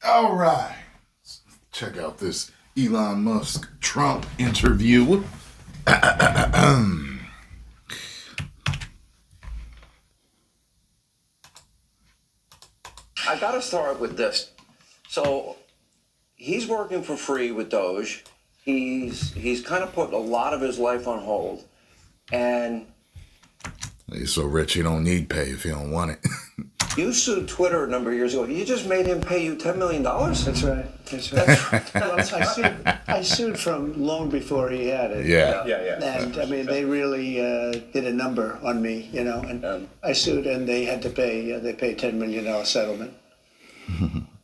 All right. Check out this Elon Musk Trump interview. I got to start with this. So he's working for free with Doge. He's kind of put a lot of his life on hold, and He's so rich he don't need pay if he don't want it. you sued Twitter a number of years ago. You just made him pay you $10 million. That's right. That's right. Well, I sued from long before he had it. Yeah. And I mean, they really did a number on me, you know. And I sued, and they had to pay. They paid $10 million settlement.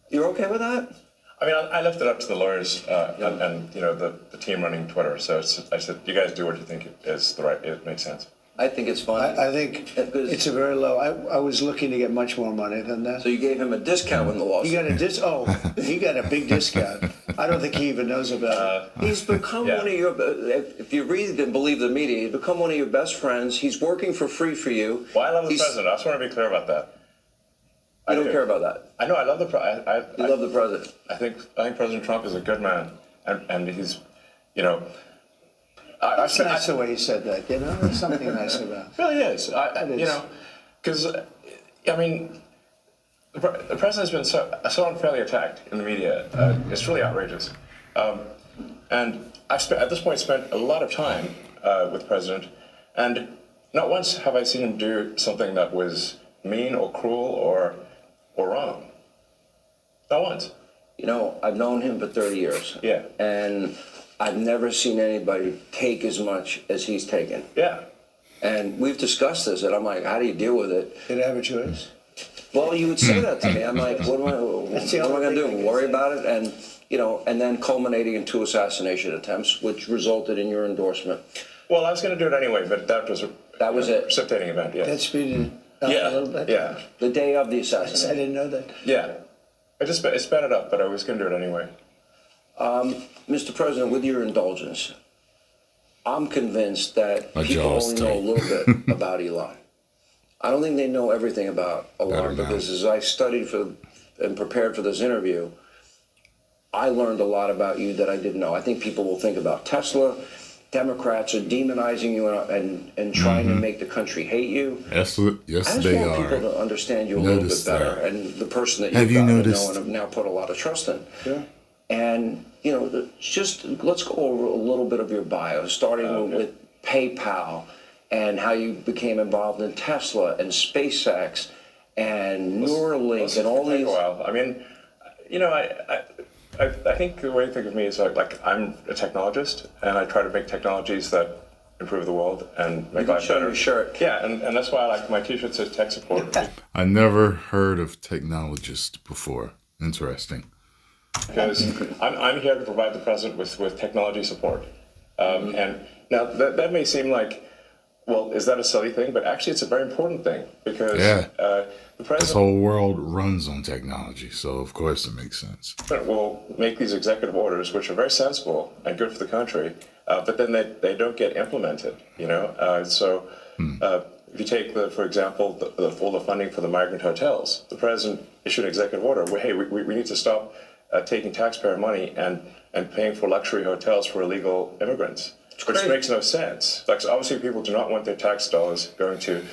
You're okay with that? I mean, I left it up to the lawyers and you know the team running Twitter. So I said, you guys do what you think is the right. It makes sense. I think it's fine. I think it's a very low. I was looking to get much more money than that. So you gave him a discount in the lawsuit. He got he got a big discount. I don't think he even knows about it. He's become one of your, if you read and believe the media, he's become one of your best friends. He's working for free for you. Well, I love the president. I just want to be clear about that. You don't care about that. I know. I love the president. You love the president. I think President Trump is a good man, and he's, you know. It's nice the way he said that. You know, there's something nice about it. It really is. You know, because I mean, the president's been so unfairly attacked in the media. It's really outrageous. And I've at this point spent a lot of time with the president, and not once have I seen him do something that was mean or cruel or wrong. Not once. You know, I've known him for 30 years. Yeah. And I've never seen anybody take as much as he's taken. Yeah. And we've discussed this, and I'm like, how do you deal with it? Did I have a choice? Well, you would say that to me. I'm like, what am I going to do? Worry about it? And, you know, and then culminating in 2 assassination attempts, which resulted in your endorsement. Well, I was going to do it anyway, but that was it. Precipitating event. Yeah. That speeded up a little bit. Yeah. The day of the assassination. I didn't know that. Yeah. I sped it up, but I was going to do it anyway. Mr. President, with your indulgence, I'm convinced that people only know a little bit about Elon. I don't think they know everything about Elon, because as I studied and prepared for this interview, I learned a lot about you that I didn't know. I think people will think about Tesla. Democrats are demonizing you and trying to make the country hate you. Yes, I just they want are. people to understand you a little bit better, and the person that Have you've you gotten to noticed? know and have now put a lot of trust in. Yeah. And, you know, just let's go over a little bit of your bio, starting with PayPal and how you became involved in Tesla and SpaceX and Neuralink and all these. A while. I mean, you know, I think the way to think of me is like I'm a technologist, and I try to make technologies that improve the world and make life better. Your shirt. Yeah, and that's why I like my T-shirt says tech support. I never heard of technologist before. Interesting. Because I'm here to provide the president with technology support. And now that may seem like, well, is that a silly thing? But actually, it's a very important thing, because the This president whole world runs on technology, so of course it makes sense. will make these executive orders, which are very sensible and good for the country, but then they don't get implemented. You know, so if you take for example, all the funding for the migrant hotels, the president issued an executive order where, hey, we need to stop taking taxpayer money and paying for luxury hotels for illegal immigrants, which makes no sense. Like, so obviously people do not want their tax dollars going to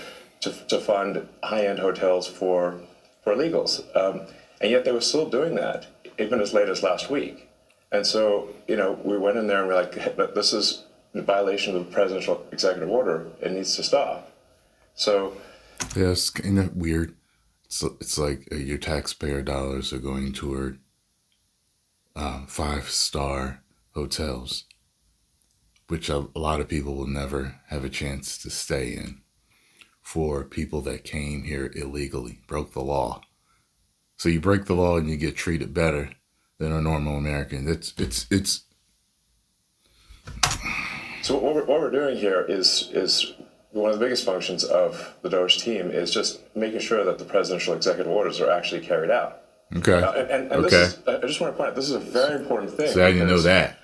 fund high-end hotels for illegals. And yet they were still doing that, even as late as last week. And so, you know, we went in there and we're like, hey, this is in violation of the presidential executive order. It needs to stop. So, Yeah, it's kind of weird. It's like your taxpayer dollars are going toward 5-star hotels, which a lot of people will never have a chance to stay in, for people that came here illegally, broke the law. So you break the law and you get treated better than a normal American. It's. So what we're doing here is one of the biggest functions of the Doge team is just making sure that the presidential executive orders are actually carried out. Okay. And okay. this is, I just want to point out, this is a very important thing. So how do you know that?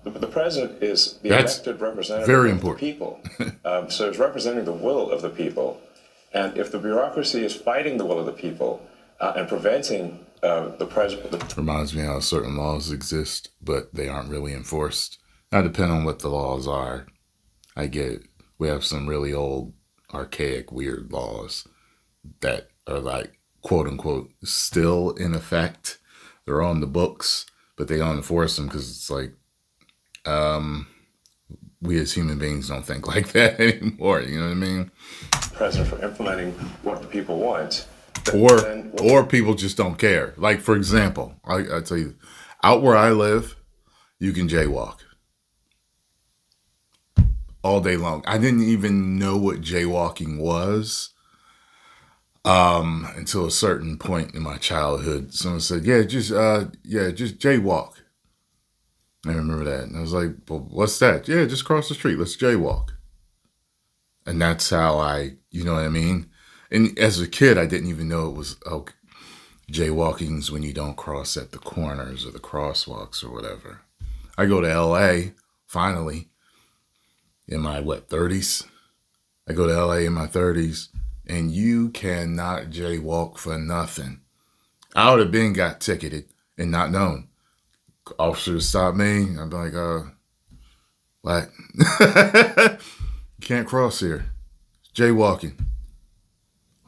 The president is the That's elected representative very of important. the people. So it's representing the will of the people. And if the bureaucracy is fighting the will of the people and preventing the president. Reminds me how certain laws exist, but they aren't really enforced. Now, depending on what the laws are, I get it. We have some really old, archaic, weird laws that are like, quote unquote, still in effect. They're on the books, but they don't enforce them because it's like, we as human beings don't think like that anymore. You know what I mean? President for implementing what the people want. Or people just don't care. Like, for example, I tell you, out where I live, you can jaywalk all day long. I didn't even know what jaywalking was until a certain point in my childhood. Someone said, just jaywalk. I remember that. And I was like, well, what's that? Yeah, just cross the street. Let's jaywalk. And that's how you know what I mean? And as a kid, I didn't even know it was, jaywalking's when you don't cross at the corners or the crosswalks or whatever. I go to LA, finally, in my, 30s? I go to LA in my 30s, and you cannot jaywalk for nothing. I would have got ticketed and not known. Officer stopped me. I'd be like, what? You can't cross here. It's jaywalking.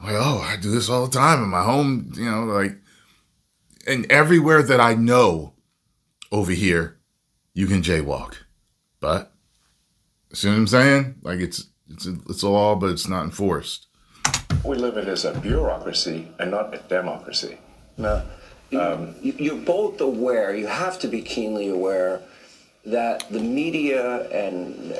I'm like, I do this all the time in my home, and everywhere that I know over here, you can jaywalk. But, see what I'm saying? Like, it's a law, but it's not enforced. We live in as a bureaucracy and not a democracy. No. You're both aware, you have to be keenly aware that the media and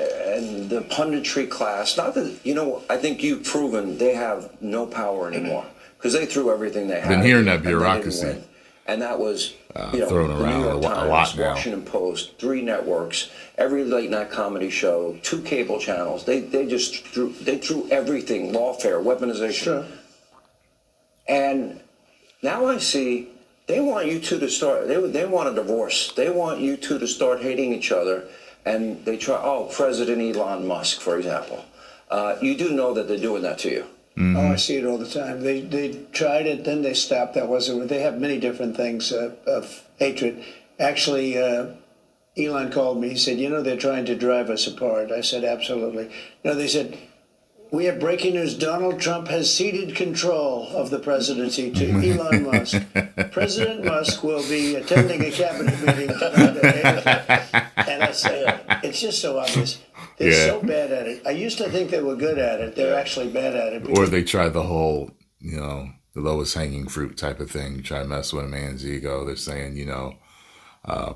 the punditry class, not that, I think you've proven they have no power anymore because they threw everything they had. Been hearing that bureaucracy. And that was, thrown around the New York Times, a lot now. Washington Post, 3 networks, every late night comedy show, 2 cable channels. They threw everything, lawfare, weaponization. Sure. And now I see they want you two to start, they want a divorce. They want you two to start hating each other. And they try, President Elon Musk, for example. You do know that they're doing that to you. Mm-hmm. I see it all the time. They tried it, then they stopped. That wasn't. They have many different things of hatred. Actually, Elon called me. He said, they're trying to drive us apart. I said, absolutely. They said, we have breaking news. Donald Trump has ceded control of the presidency to Elon Musk. President Musk will be attending a cabinet meeting tonight. And I say, it's just so obvious. They're so bad at it. I used to think they were good at it. They're actually bad at it. Or they try the whole, the lowest hanging fruit type of thing. Try to mess with a man's ego. They're saying,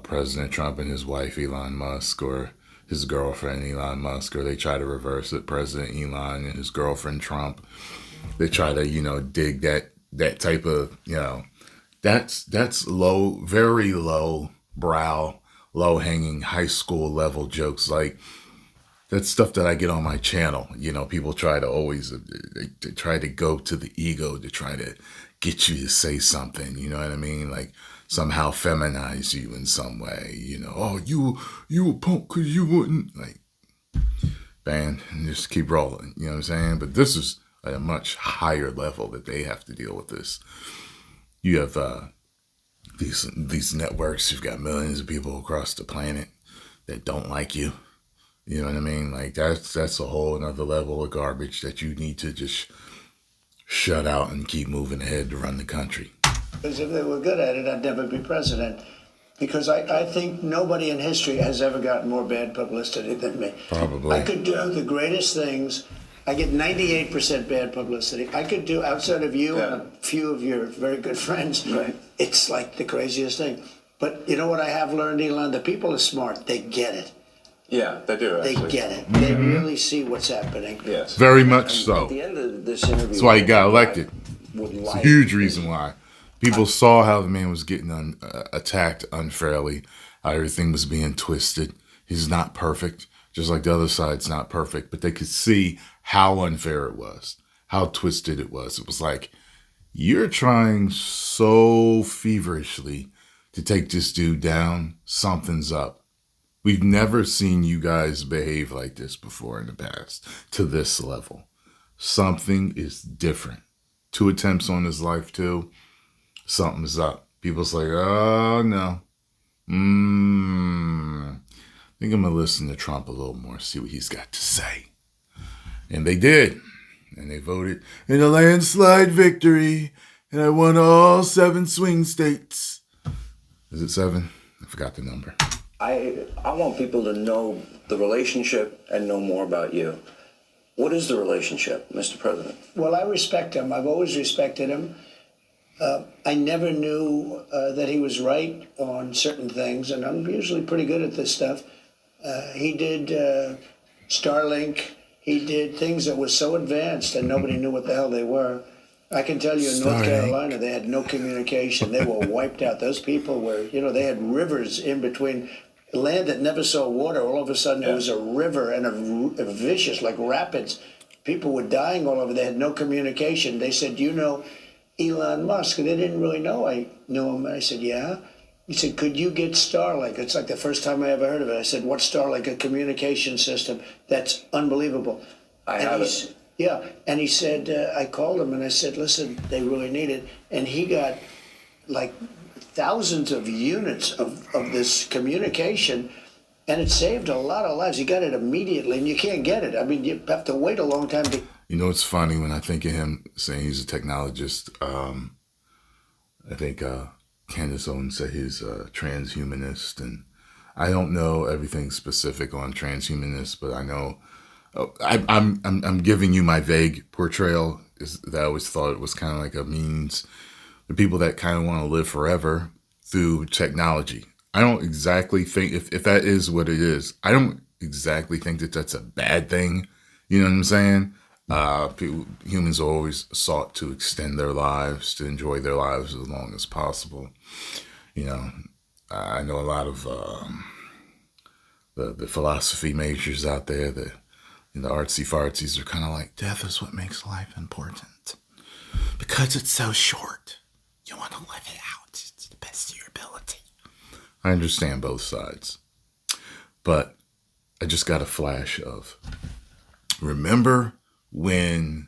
President Trump and his wife, Elon Musk, or his girlfriend, Elon Musk, or they try to reverse it, President Elon and his girlfriend, Trump. They try to, dig that type of, that's low, very low brow, low hanging high school level jokes. Like, that's stuff that I get on my channel. People try to always, they try to go to the ego to try to get you to say something, you know what I mean? Like, somehow feminize you in some way, you a punk because you wouldn't, like, man, and just keep rolling, you know what I'm saying? But this is at a much higher level that they have to deal with this. You have these networks, you've got millions of people across the planet that don't like you. You know what I mean? Like, that's a whole another level of garbage that you need to just shut out and keep moving ahead to run the country. Because if they were good at it, I'd never be president. Because I think nobody in history has ever gotten more bad publicity than me. Probably. I could do the greatest things. I get 98% bad publicity. I could do, outside of you and a few of your very good friends, it's like the craziest thing. But you know what I have learned, Elon? The people are smart. They get it. Yeah, they do, actually. They get it. They really see what's happening. Yes. Very much so. At the end of this interview, that's why he got elected. It's a huge reason why. People saw how the man was getting attacked unfairly, how everything was being twisted. He's not perfect, just like the other side's not perfect. But they could see how unfair it was, how twisted it was. It was like, you're trying so feverishly to take this dude down. Something's up. We've never seen you guys behave like this before in the past, to this level. Something is different. 2 attempts on his life, too. Something's up. people's like, oh, no. I think I'm going to listen to Trump a little more, see what he's got to say. And they did. And they voted in a landslide victory. And I won all 7 swing states. Is it 7? I forgot the number. I want people to know the relationship and know more about you. What is the relationship, Mr. President? Well, I respect him. I've always respected him. I never knew that he was right on certain things, and I'm usually pretty good at this stuff. He did Starlink. He did things that were so advanced and nobody knew what the hell they were. I can tell you in North Carolina, they had no communication. They were wiped out. Those people were, they had rivers in between. Land that never saw water, all of a sudden there was a river and a vicious, like rapids. People were dying all over. They had no communication. They said, you know Elon Musk? And they didn't really know I knew him. And I said, yeah. He said, could you get Starlink? It's like the first time I ever heard of it. I said, what's Starlink? A communication system. That's unbelievable. I have it. Yeah. And he said, I called him and I said, listen, they really need it. And he got like thousands of units of this communication, and it saved a lot of lives. He got it immediately, and you can't get it. I mean, you have to wait a long time to... It's funny when I think of him saying he's a technologist. I think Candace Owens said he's a transhumanist, and I don't know everything specific on transhumanists, but I know I'm giving you my vague portrayal. Is that I always thought it was kind of like a means. The people that kind of want to live forever through technology. I don't exactly think, if that is what it is, I don't exactly think that that's a bad thing. You know what I'm saying? Humans always sought to extend their lives, to enjoy their lives as long as possible. I know a lot of the philosophy majors out there, the artsy fartsies are kind of like, death is what makes life important. Because it's so short. You want to live it out to the best of your ability. I understand both sides. But I just got a flash of, remember when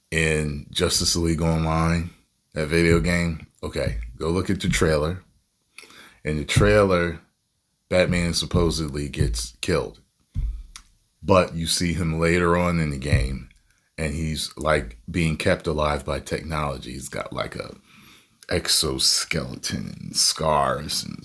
in Justice League Online, that video game? Okay, go look at the trailer. In the trailer, Batman supposedly gets killed. But you see him later on in the game, and he's like being kept alive by technology. He's got like a exoskeleton and scars and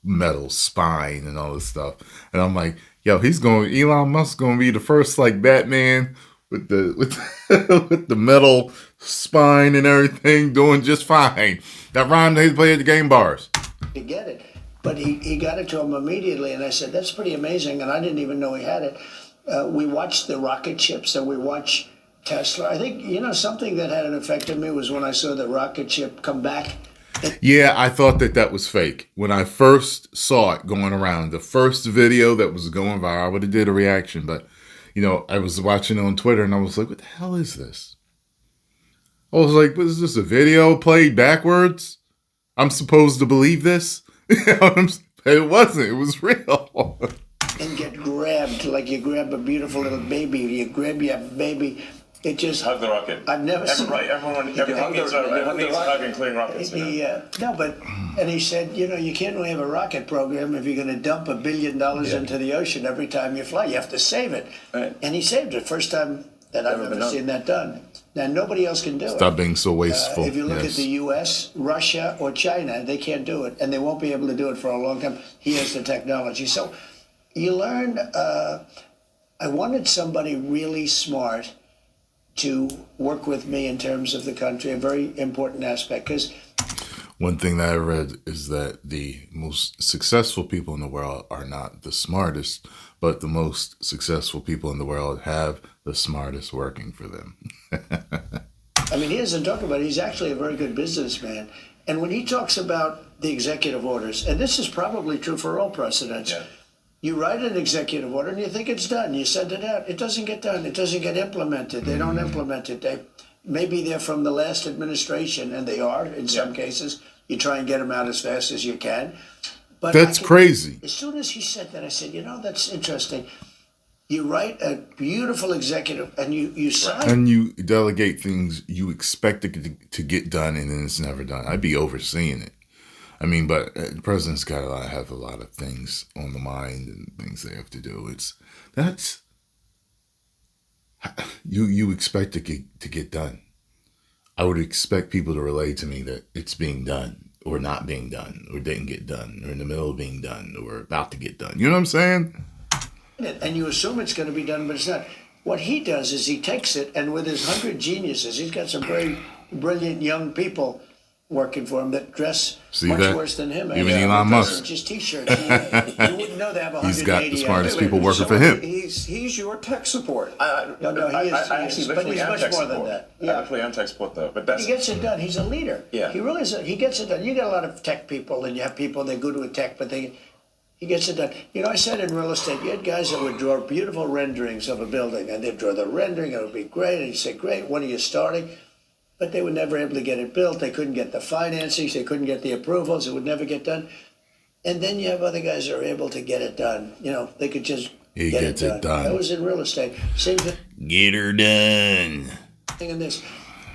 metal spine and all this stuff. And I'm like, yo, Elon Musk going to be the first like Batman with the with the metal spine and everything, doing just fine. That rhyme they play at the game bars. To get it, but he got it to him immediately, and I said, that's pretty amazing, and I didn't even know he had it. We watched the rocket ships, and we watched Tesla. I think, something that had an effect on me was when I saw the rocket ship come back. Yeah, I thought that was fake. When I first saw it going around, the first video that was going viral, I would have did a reaction, but, I was watching it on Twitter, and I was like, what the hell is this? I was like, was this a video played backwards? I'm supposed to believe this? It wasn't. It was real. And get grabbed like you grab a beautiful little baby. You grab your baby. It just hug the rocket. I've never seen. Right, everyone needs a hug, including rockets. And he said, you can't really have a rocket program if you're going to dump $1 billion into the ocean every time you fly. You have to save it. Right. And he saved it. First time that I've ever seen that done. Now nobody else can do it. Stop being so wasteful. If you look at the U.S., Russia, or China, they can't do it, and they won't be able to do it for a long time. He has the technology. So you learn. I wanted somebody really smart to work with me in terms of the country, a very important aspect. Because one thing that I read is that the most successful people in the world are not the smartest, but the most successful people in the world have the smartest working for them. I mean, he doesn't talk about it. He's actually a very good businessman. And when he talks about the executive orders, and this is probably true for all presidents, you write an executive order and you think it's done. You send it out. It doesn't get done. It doesn't get implemented. They don't implement it. Maybe they're from the last administration, and they are in some cases. You try and get them out as fast as you can. But that's crazy. As soon as he said that, I said, that's interesting. You write a beautiful executive, and you sign. And you delegate things you expect to get done, and then it's never done. I'd be overseeing it. I mean, but the president's got to have a lot of things on the mind and things they have to do. That's you expect to get done. I would expect people to relate to me that it's being done, or not being done, or didn't get done, or in the middle of being done, or about to get done. You know what I'm saying? And you assume it's going to be done, but it's not. What he does is he takes it, and with his 100 geniuses, he's got some very brilliant young people working for him that dress much worse than him. Even Elon Musk. Just T-shirts. You wouldn't know they have 180. He's got the smartest people working for him. He's your tech support. No, he is. But he's much more than that. I actually am tech support, though. But he gets it done. He's a leader. Yeah. He really is. He gets it done. You got a lot of tech people, and you have people they're good with tech, but he gets it done. You know, I said in real estate, you had guys that would draw beautiful renderings of a building, and they'd draw the rendering, and it would be great, and you'd say, great, when are you starting? But they were never able to get it built. They couldn't get the financing. They couldn't get the approvals. It would never get done. And then you have other guys that are able to get it done. You know, they could just get it done. That was in real estate. Same thing. Get her done. In this.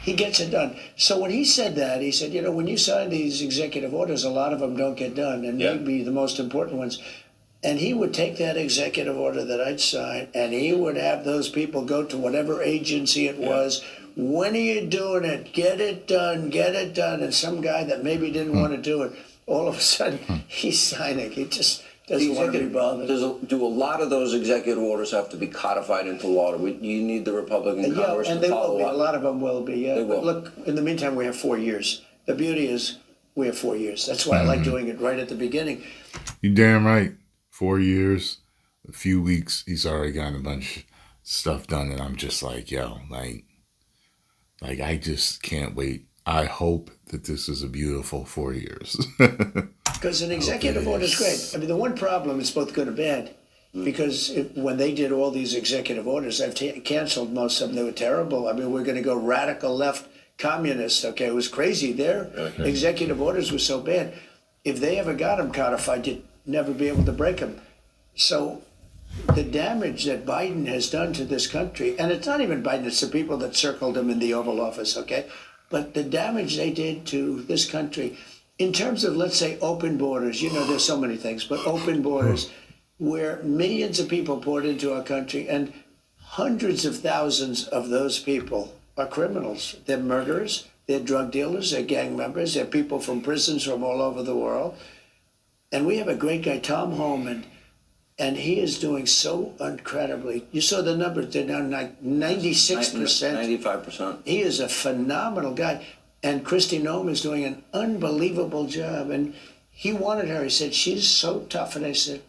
He gets it done. So when he said that, he said, you know, when you sign these executive orders, a lot of them don't get done, and maybe the most important ones. And he would take that executive order that I'd sign, and he would have those people go to whatever agency it was. When are you doing it? Get it done, get it done. And some guy that maybe didn't want to do it, all of a sudden, he's signing. He just doesn't want to be bothered. Do a lot of those executive orders have to be codified into law? You need the Republican Congress and to they follow will be. up. A lot of them will be. Yeah. They will. But look, in the meantime, we have 4 years. The beauty is we have 4 years. That's why I like doing it right at the beginning. You damn right. 4 years, a few weeks, he's already gotten a bunch of stuff done, and I'm just like, yo, like I just can't wait. I hope that this is a beautiful 4 years. Because an executive order is great. I mean, the one problem is both good and bad. Because when they did all these executive orders, I've canceled most of them. They were terrible. I mean, we're going to go radical left communist. Okay, it was crazy. Their executive orders were so bad. If they ever got them codified, you'd never be able to break them. So the damage that Biden has done to this country, and it's not even Biden, it's the people that circled him in the Oval Office, okay? But the damage they did to this country, in terms of, let's say, open borders, you know, there's so many things, but open borders, where millions of people poured into our country, and hundreds of thousands of those people are criminals. They're murderers, they're drug dealers, they're gang members, they're people from prisons from all over the world. And we have a great guy, Tom Homan, and he is doing so incredibly. You saw the numbers, they're down like 96%. 95%. He is a phenomenal guy. And Kristi Noem is doing an unbelievable job. And he wanted her. He said, she's so tough. And I said,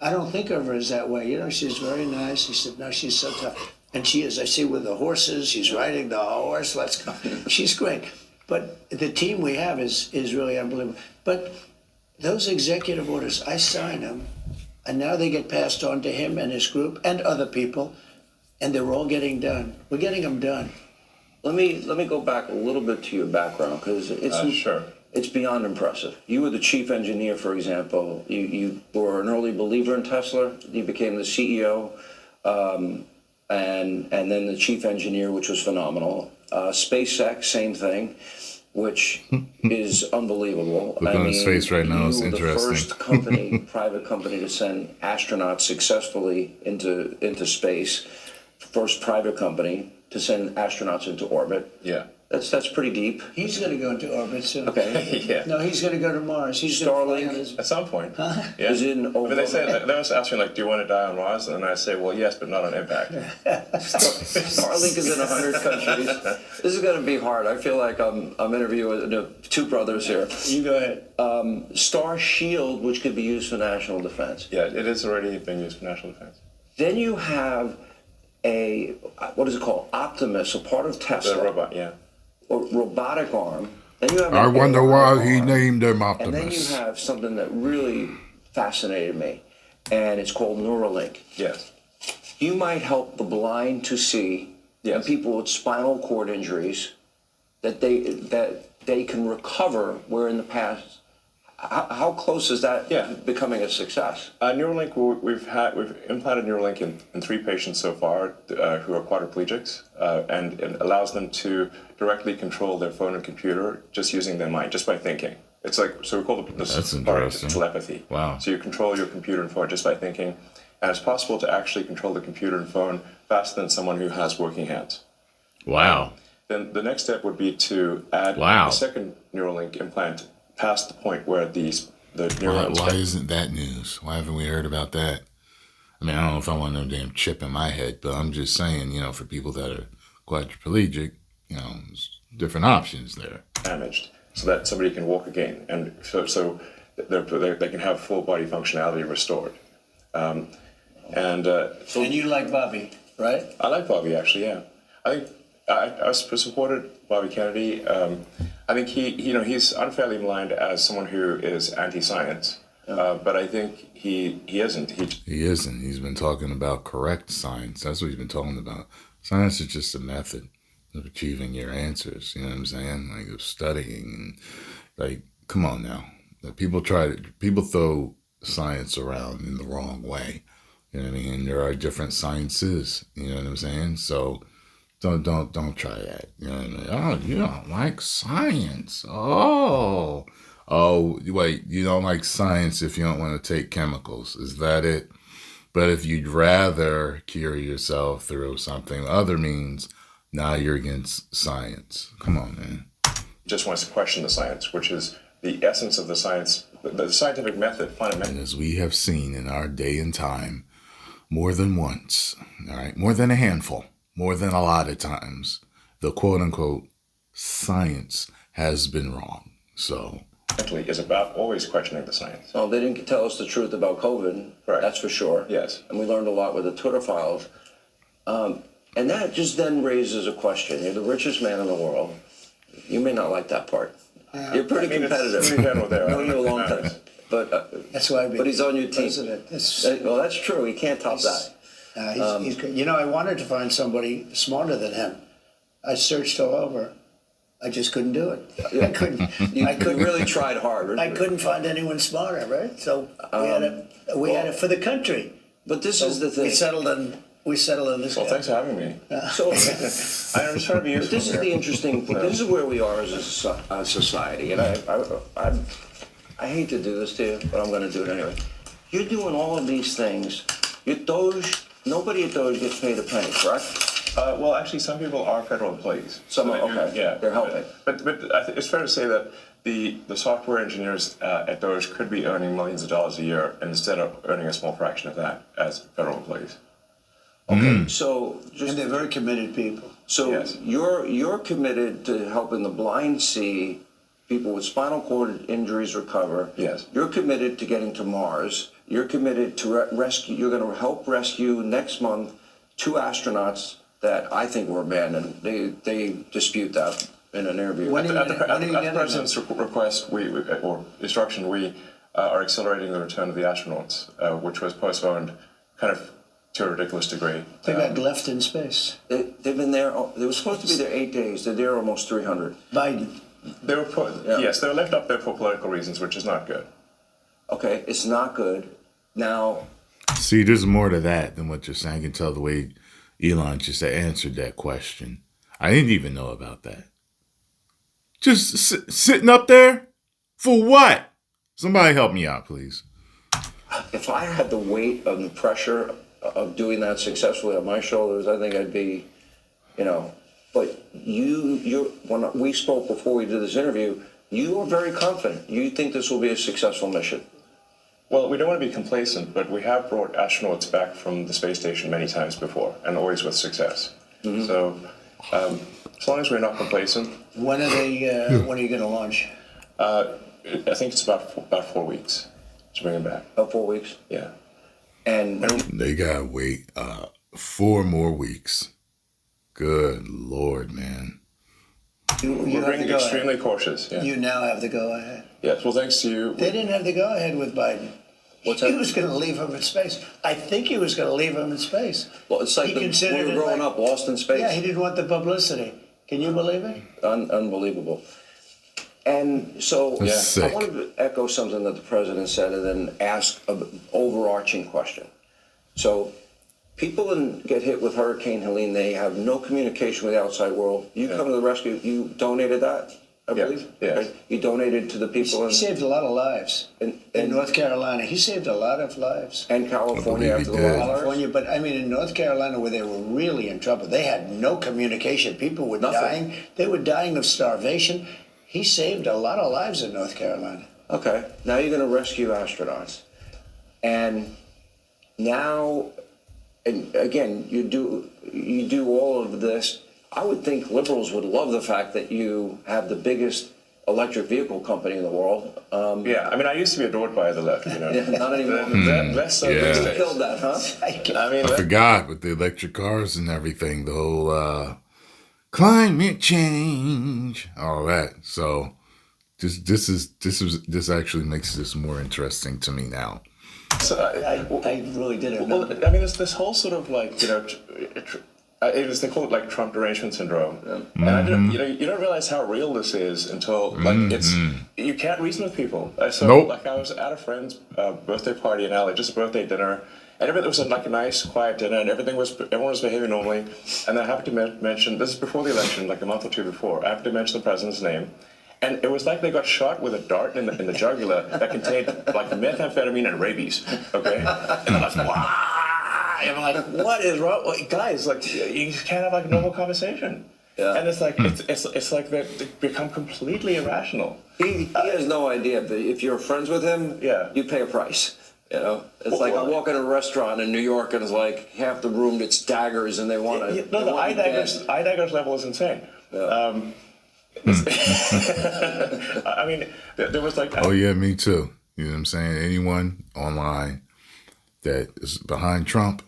I don't think of her as that way. You know, she's very nice. He said, no, she's so tough. And she is. I see with the horses, she's riding the horse. Let's go. She's great. But the team we have is really unbelievable. But those executive orders, I sign them, and now they get passed on to him and his group and other people, and they're all getting done. We're getting them done. Let me go back a little bit to your background, because it's beyond impressive. You were the chief engineer, for example. You were an early believer in Tesla. You became the CEO, and then the chief engineer, which was phenomenal. SpaceX, same thing, which is unbelievable. Look on his face right now. It's interesting. You were the first private company to send astronauts successfully into space. First private company to send astronauts into orbit. Yeah. That's pretty deep. He's going to go into orbit soon. Okay. Yeah. No, he's going to go to Mars. He's Starlink. At some point. Huh? Yeah. Is in over. But they always ask me, like, do you want to die on Mars? And I say, well, yes, but not on impact. Starlink is in 100 countries. This is going to be hard. I feel like I'm interviewing two brothers here. You go ahead. Star Shield, which could be used for national defense. Yeah, it is already being used for national defense. Then you have what is it called? Optimus, a part of Tesla. The robot, yeah. A robotic arm. Then you have I wonder why he named him Optimus. And then you have something that really fascinated me, and it's called Neuralink. Yes. You might help the blind to see, and people with spinal cord injuries, that they can recover, where in the past, How close is that becoming a success? Neuralink, we've implanted Neuralink in 3 patients so far who are quadriplegics, and it allows them to directly control their phone and computer just using their mind, just by thinking. It's like, so we call this part telepathy. Wow. So you control your computer and phone just by thinking, and it's possible to actually control the computer and phone faster than someone who has working hands. Wow. Then the next step would be to add a second Neuralink implant past the point where the neurons... Why isn't that news? Why haven't we heard about that? I mean, I don't know if I want no damn chip in my head, but I'm just saying, for people that are quadriplegic, there's different options there. Damaged, so that somebody can walk again, and so they can have full body functionality restored. And you like Bobby, right? I like Bobby, actually, yeah. I think I supported Bobby Kennedy. I think he's unfairly maligned as someone who is anti-science, but I think he isn't. He isn't. He's been talking about correct science. That's what he's been talking about. Science is just a method of achieving your answers. You know what I'm saying? Like of studying and come on now. People throw science around in the wrong way. You know what I mean? And there are different sciences. You know what I'm saying? So. Don't try that. You know what I mean? Oh, you don't like science. Oh, wait, you don't like science if you don't want to take chemicals. Is that it? But if you'd rather cure yourself through something other means, now you're against science. Come on, man. Just wants to question the science, which is the essence of the science, the scientific method, fundamentally. And as we have seen in our day and time, more than once, all right, more than a handful, more than a lot of times, the quote-unquote science has been wrong. So is about always questioning the science. Well, they didn't tell us the truth about COVID. Right. That's for sure. Yes. And we learned a lot with the Twitter files. And that just then raises a question. You're the richest man in the world. You may not like that part. You're pretty competitive. I've known you a long time. But that's why. But he's on your team. Well, that's true. He can't top that. He's great. I wanted to find somebody smarter than him. I searched all over. I just couldn't do it. I couldn't. I couldn't really tried hard. I couldn't find anyone smarter, right? So we had it for the country. But this is the thing. We settled on this. Well, thanks for having me. So I'm just trying to be useful. This is the interesting. This is where we are as a society, and I hate to do this to you, but I'm going to do it anyway. You're doing all of these things. Nobody at Doge gets paid a penny, correct? Well, actually, some people are federal employees. Some are, okay. Yeah, they're helping. But I think it's fair to say that the software engineers at Doge could be earning millions of dollars a year, and instead of earning a small fraction of that as federal employees. Okay, so and they're very committed people. So yes. You're committed to helping the blind see, people with spinal cord injuries recover. Yes. You're committed to getting to Mars. You're committed to rescue. You're going to help rescue next month 2 astronauts that I think were abandoned. They dispute that in an interview. At the president's request, or instruction, we are accelerating the return of the astronauts, which was postponed, kind of to a ridiculous degree. They got left in space. They've been there. They were supposed to be there 8 days. They're there almost 300. Biden. They were yes, they were left up there for political reasons, which is not good. Okay, it's not good. Now, see, there's more to that than what you're saying. I can tell the way Elon just answered that question. I didn't even know about that. Just sitting up there? For what? Somebody help me out, please. If I had the weight of the pressure of doing that successfully on my shoulders, I think I'd be, but when we spoke before we did this interview, you are very confident. You think this will be a successful mission. Well, we don't want to be complacent, but we have brought astronauts back from the space station many times before, and always with success. Mm-hmm. So, as long as we're not complacent. When are you going to launch? I think it's about 4 weeks to bring them back. About 4 weeks? Yeah. And they gotta wait 4 more weeks. Good Lord, man. We're being extremely cautious. Yeah. You now have the go-ahead. Yes, well, thanks to you. They didn't have the go-ahead with Biden. What's that? He was going to leave him in space. I think he was going to leave him in space. Well, it's like when we were growing up, lost in space. Yeah, he didn't want the publicity. Can you believe it? Unbelievable. And so That's I sick. wanted to echo something that the president said and then ask an overarching question. So people get hit with Hurricane Helene, they have no communication with the outside world. You come to the rescue, you donated that, I believe? Yeah. Right? You donated to the people He saved a lot of lives in North Carolina. He saved a lot of lives. and California I after believe the he did. wildfires. California, but I mean, in North Carolina, where they were really in trouble, they had no communication. People were Nothing. dying. They were dying of starvation. He saved a lot of lives in North Carolina. Okay, now you're going to rescue astronauts. And now, and again, you do all of this. I would think liberals would love the fact that you have the biggest electric vehicle company in the world. Yeah, I mean, I used to be adored by the left, you know. Not anymore. Less so Yeah. these You days. killed that, huh? I mean, I forgot with the electric cars and everything, the whole climate change, all that. So this actually makes this more interesting to me now. so, I really didn't well, know. I mean, there's this whole sort of like, you know, they call it like Trump derangement syndrome, and I didn't, you don't realize how real this is until like you can't reason with people. So Nope. like I was at a friend's birthday party in LA, just a birthday dinner, and everything was like a nice, quiet dinner, and everyone was behaving normally. And I happened to mention, this is before the election, like a month or two before. I happened to mention the president's name. And it was like they got shot with a dart in the jugular that contained like methamphetamine and rabies. Okay, and they're like, wow. And I'm like, what is wrong, guys? Like, you can't have like a normal conversation. Yeah. And it's like it's like they become completely irrational. He has no idea, but if you're friends with him, Yeah. you pay a price. You know, it's like I walk in a restaurant in New York and it's like half the room it's daggers and they want to. No, the eye daggers level is insane. Yeah. I mean, there was like. Oh yeah, me too. You know what I'm saying? Anyone online that is behind Trump,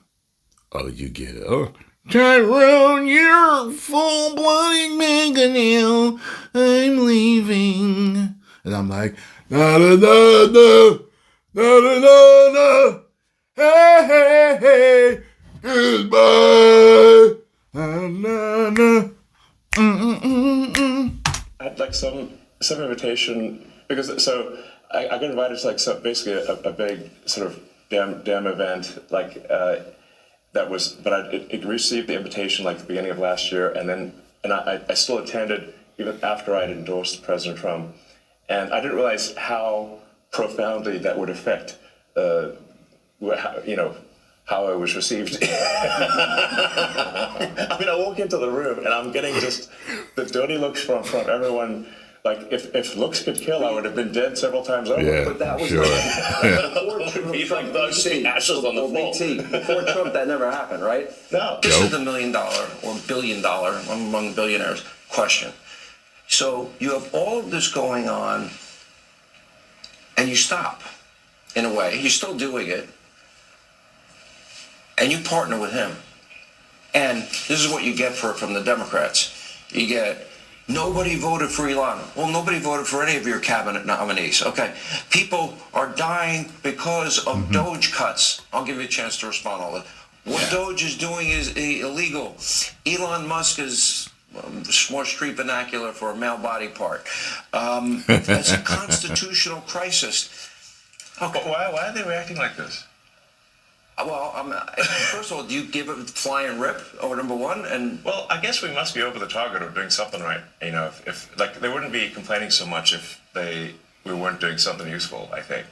oh, you get it. Oh, Tyrone, you're full-blooded mangonel. I'm leaving. And I'm like, da da da da da da da da. Hey, hey, hey, goodbye. Na, na, na. I had like some invitation because I got invited to like basically a big sort of damn event like that was, but I received the invitation like the beginning of last year, and I still attended even after I had endorsed President Trump, and I didn't realize how profoundly that would affect how I was received. I mean, I walk into the room and I'm getting just the dirty looks from everyone. Like, if looks could kill, I would have been dead several times over. Yeah, But that was sure. before Trump. He's like thugs seeing ashes on the Big floor. T. Before Trump, that never happened, right? No. This Nope. is the $1 million or $1 billion among billionaires question. So you have all of this going on, and you stop. In a way, you're still doing it, and you partner with him. And this is what you get from the Democrats. You get, nobody voted for Elon. Well, nobody voted for any of your cabinet nominees. Okay, people are dying because of Doge cuts. I'll give you a chance to respond to all that. What Doge is doing is illegal. Elon Musk is more street vernacular for a male body part. It's a constitutional crisis. Okay. Why are they reacting like this? Well, first of all, do you give it flying rip, or number one? And Well, I guess we must be over the target of doing something right. You know, if like they wouldn't be complaining so much if we weren't doing something useful, I think.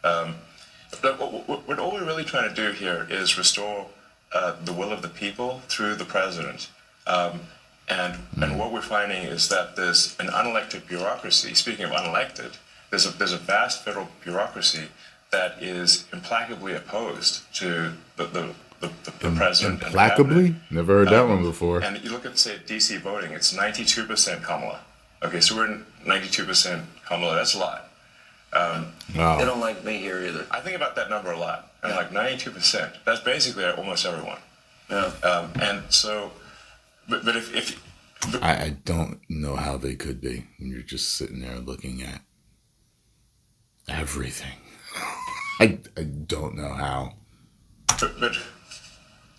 But what all we're really trying to do here is restore the will of the people through the president. And what we're finding is that there's an unelected bureaucracy. Speaking of unelected, there's a vast federal bureaucracy that is implacably opposed to the president. Implacably? And the cabinet. Never heard that one before. And you look at, say, DC voting, it's 92% Kamala. Okay, so we're 92% Kamala. That's a lot. they Wow. don't like me here either. I think about that number a lot. I'm like 92%. That's basically almost everyone. Yeah. And so, but if I don't know how they could be when you're just sitting there looking at everything. I don't know how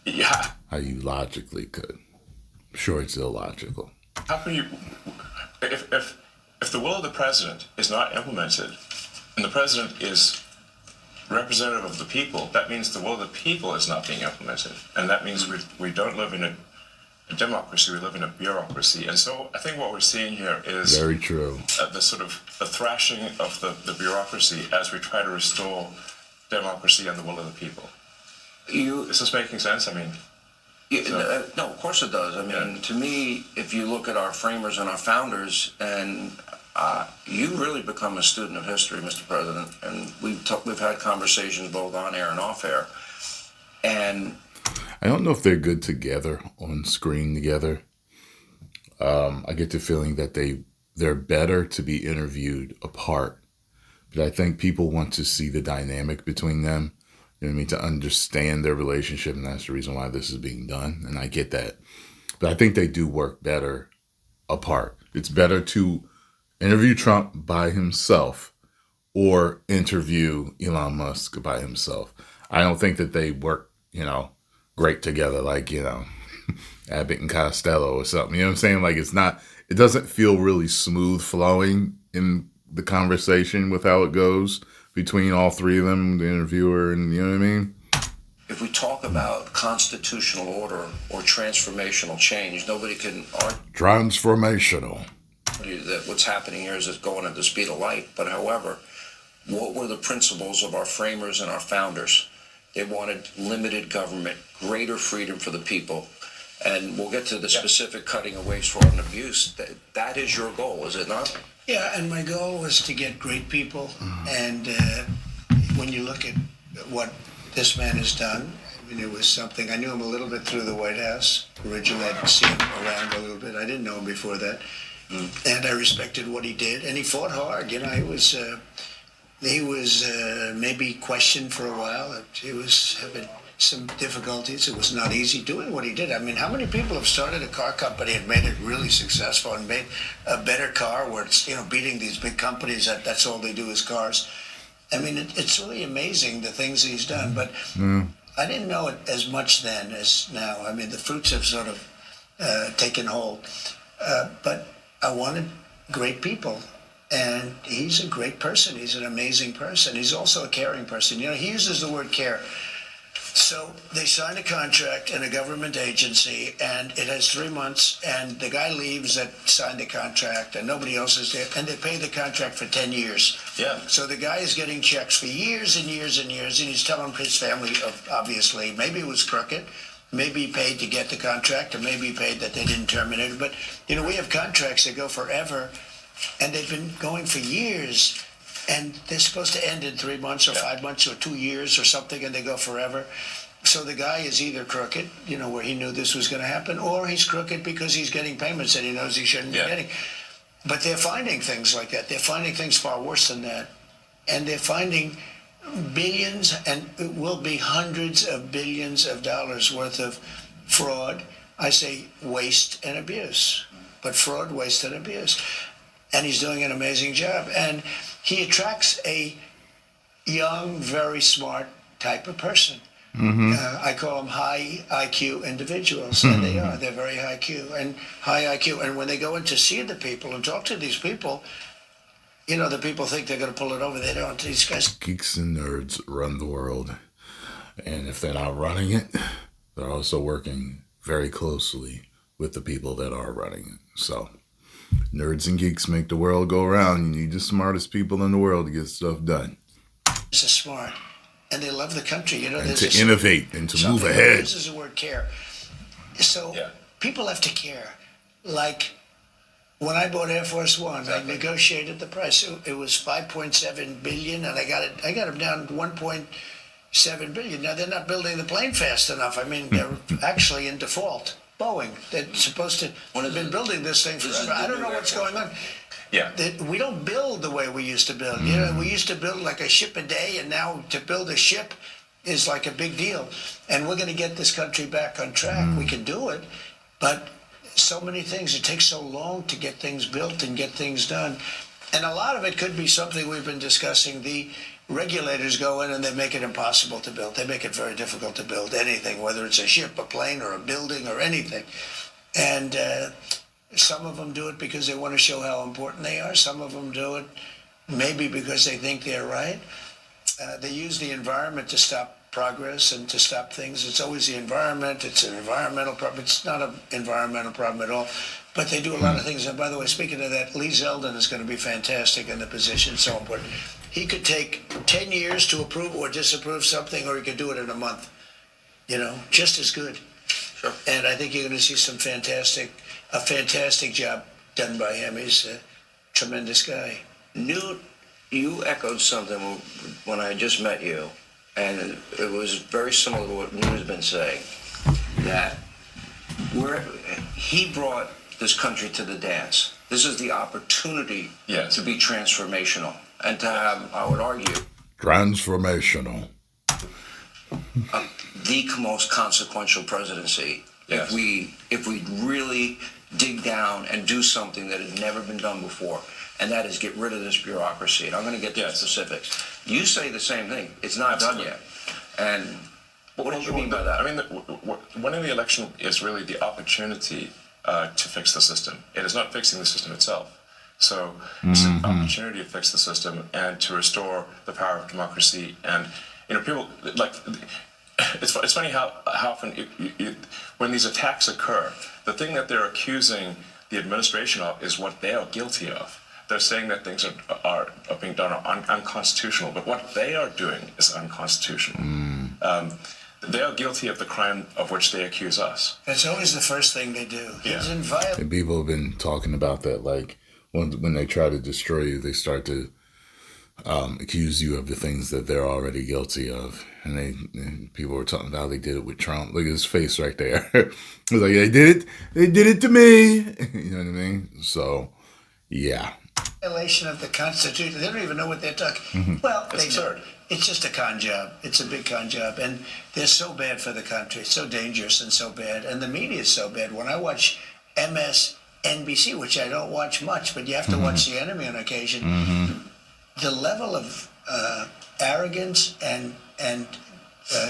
yeah, you logically could. I'm sure it's illogical. how can you, if if the will of the president is not implemented, and the president is representative of the people, that means the will of the people is not being implemented. And that means we don't live in a democracy, we live in a bureaucracy. And so I think what we're seeing here is very true. The sort of the thrashing of the bureaucracy as we try to restore democracy and the will of the people. Is this making sense? I mean, no, of course it does. I mean, to me, if you look at our framers and our founders, and you really become a student of history, Mr. President, and we've had conversations both on air and off air, and I don't know if they're good together on screen together. I get the feeling that they're better to be interviewed apart, but I think people want to see the dynamic between them. You know what I mean? To understand their relationship, and that's the reason why this is being done. And I get that. But I think they do work better apart. It's better to interview Trump by himself or interview Elon Musk by himself. I don't think that they work, great together like, Abbott and Costello or something. You know what I'm saying? Like it doesn't feel really smooth flowing in the conversation with how it goes between all three of them, the interviewer and, you know what I mean? If we talk about constitutional order or transformational change, nobody can argue Transformational. that what's happening here is it's going at the speed of light. But however, what were the principles of our framers and our founders? They wanted limited government, greater freedom for the people. And we'll get to the specific cutting of waste, fraud, and abuse. That is your goal, is it not? Yeah, and my goal was to get great people. And when you look at what this man has done, I mean, it was something. I knew him a little bit through the White House. Originally, I'd seen him around a little bit. I didn't know him before that. And I respected what he did. And he fought hard. He was maybe questioned for a while. He was having some difficulties. It was not easy doing what he did. I mean, how many people have started a car company and made it really successful and made a better car where it's, beating these big companies that's all they do is cars. I mean, it's really amazing the things he's done, but I didn't know it as much then as now. I mean, the fruits have sort of taken hold, but I wanted great people. And he's a great person. He's an amazing person. He's also a caring person. He uses the word care. So they sign a contract in a government agency, and it has 3 months, and the guy leaves that signed the contract, and nobody else is there, and they pay the contract for 10 years. Yeah. So the guy is getting checks for years and years and years, and he's telling his family, obviously, maybe it was crooked, maybe he paid to get the contract, or maybe he paid that they didn't terminate it. But, we have contracts that go forever, and they've been going for years. And they're supposed to end in 3 months or 5 months or 2 years or something, and they go forever. So the guy is either crooked, where he knew this was going to happen, or he's crooked because he's getting payments that he knows he shouldn't be getting. But they're finding things like that. They're finding things far worse than that. And they're finding billions, and it will be hundreds of billions of dollars worth of fraud. I say waste and abuse, but fraud, waste, and abuse. And he's doing an amazing job. And he attracts a young, very smart type of person. I call them high IQ individuals, and they are. They're very high IQ. And when they go in to see the people and talk to these people, the people think they're going to pull it over. They don't. These guys. Geeks and nerds run the world. And if they're not running it, they're also working very closely with the people that are running it. So nerds and geeks make the world go around. You need the smartest people in the world to get stuff done. This is smart. And they love the country. And to innovate and to move ahead. This is the word care. So people have to care. Like when I bought Air Force One, I negotiated the price. It was $5.7 billion, and I got them down to $1.7 billion. Now they're not building the plane fast enough. I mean, they're actually in default. Boeing, they're supposed to have been building this thing forever. I don't know what's going on. Yeah. We don't build the way we used to build. We used to build like a ship a day, and now to build a ship is like a big deal. And we're going to get this country back on track. We can do it, but so many things. It takes so long to get things built and get things done. And a lot of it could be something we've been discussing. The regulators go in and they make it impossible to build. They make it very difficult to build anything, whether it's a ship, a plane, or a building, or anything. And Some of them do it because they want to show how important they are. Some of them do it maybe because they think they're right. They use the environment to stop progress and to stop things. It's always the environment. It's an environmental problem. It's not an environmental problem at all. But they do a lot of things. And by the way, speaking of that, Lee Zeldin is going to be fantastic in the position. So important. He could take 10 years to approve or disapprove something, or he could do it in a month. Just as good. Sure. And I think you're going to see a fantastic job done by him. He's a tremendous guy. Newt, you echoed something when I just met you, and it was very similar to what Newt has been saying, that he brought this country to the dance. This is the opportunity to be transformational and to have, I would argue, transformational. The most consequential presidency if we really dig down and do something that has never been done before, and that is get rid of this bureaucracy. And I'm going to get to the specifics. You say the same thing. It's not done yet. And what do you mean by that? I mean, winning the election is really the opportunity to fix the system. It is not fixing the system itself. So it's an opportunity to fix the system and to restore the power of democracy. And people like. It's funny how often when these attacks occur, the thing that they're accusing the administration of is what they are guilty of. They're saying that things are being done unconstitutional, but what they are doing is unconstitutional. They are guilty of the crime of which they accuse us. That's always the first thing they do. Yeah. And people have been talking about that, like when they try to destroy you, they start to accuse you of the things that they're already guilty of. And people were talking about how they did it with Trump. Look at his face right there. It was like, they did it to me. You know what I mean? So, yeah. Violation of the Constitution. They don't even know what they're talking. Well, it's just a con job. It's a big con job. And they're so bad for the country. It's so dangerous and so bad. And the media is so bad. When I watch MSNBC, which I don't watch much, but you have to watch The Enemy on occasion, the level of arrogance and